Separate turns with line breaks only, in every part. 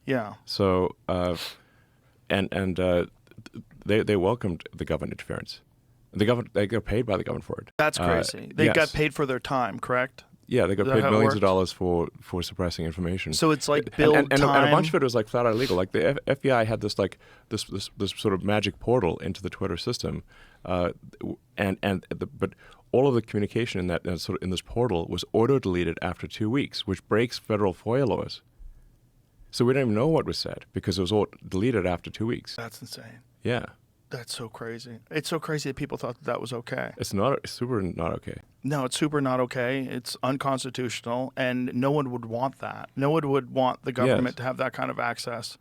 Yeah.
So, they welcomed the government interference. The government, they got paid by the government for it.
That's crazy. They
yes.
got paid for their time, correct?
Yeah, they got
Is that
paid
how it
millions of
worked?
dollars for suppressing information.
So it's like billed
and
time.
a bunch of it was like flat out illegal. Like the FBI had this sort of magic portal into the Twitter system, but all of the communication in that in this portal was auto deleted after 2 weeks, which breaks federal FOIA laws. So we don't even know what was said because it was all deleted after 2 weeks.
That's insane.
Yeah.
That's so crazy. It's so crazy that people thought that was okay.
It's super not okay.
No, it's super not okay. It's unconstitutional, and no one would want that. No one would want the government to have that kind of access.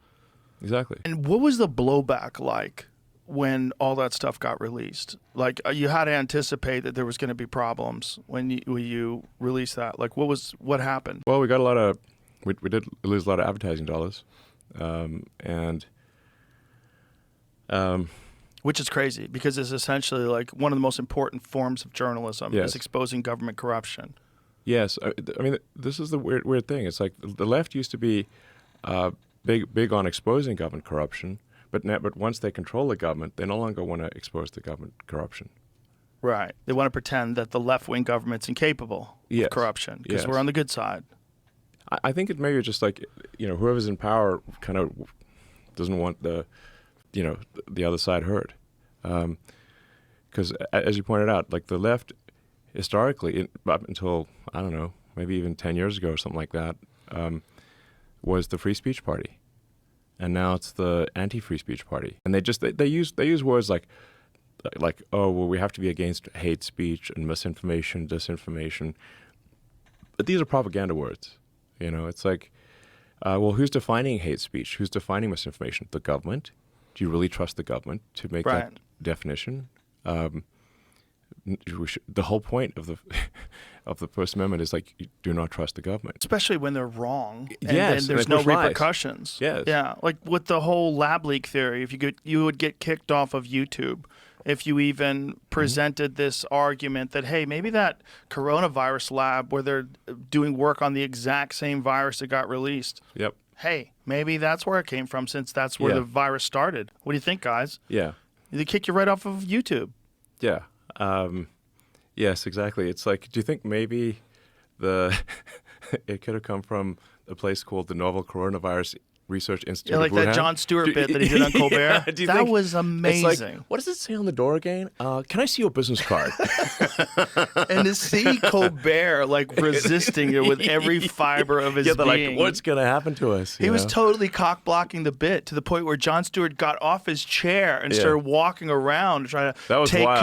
Exactly.
And what was the blowback like when all that stuff got released? Like, you had to anticipate that there was going to be problems when you released that. Like, what happened?
Well, we got we did lose a lot of advertising dollars,
Which is crazy because it's essentially like one of the most important forms of journalism is exposing government corruption.
Yes. I mean, this is the weird thing. It's like the left used to be big on exposing government corruption, but once they control the government, they no longer want to expose the government corruption.
Right. They want to pretend that the left-wing government's incapable of corruption because we're on the good side.
I think it maybe just like, whoever's in power kind of doesn't want the other side heard. Because as you pointed out, like the left historically, up until, I don't know, maybe even 10 years ago or something like that, was the free speech party. And now it's the anti-free speech party. And they use words like, oh, well, we have to be against hate speech and misinformation, disinformation. But these are propaganda words. It's like, well, who's defining hate speech? Who's defining misinformation? The government? Do you really trust the government to make that definition? The whole point of the First Amendment is like, you do not trust the government,
especially when they're wrong.
Yes,
and there's no repercussions.
Yes,
yeah, like with the whole lab leak theory. If you would get kicked off of YouTube if you even presented this argument that, hey, maybe that coronavirus lab where they're doing work on the exact same virus that got released.
Yep.
Hey, maybe that's where it came from since that's where the virus started. What do you think, guys?
Yeah.
They kick you right off of YouTube.
Yeah. Yes, exactly. It's like, do you think maybe it could have come from a place called the Novel Coronavirus Research Institute?
Yeah, like that Jon Stewart bit that he did on Colbert. That was amazing.
It's like, what does it say on the door again? Can I see your business card?
And to see Colbert like resisting it with every fiber of his
they're
being.
Like, what's going to happen to us?
He was totally cock blocking the bit to the point where Jon Stewart got off his chair and started walking around trying to
that was
take
wild.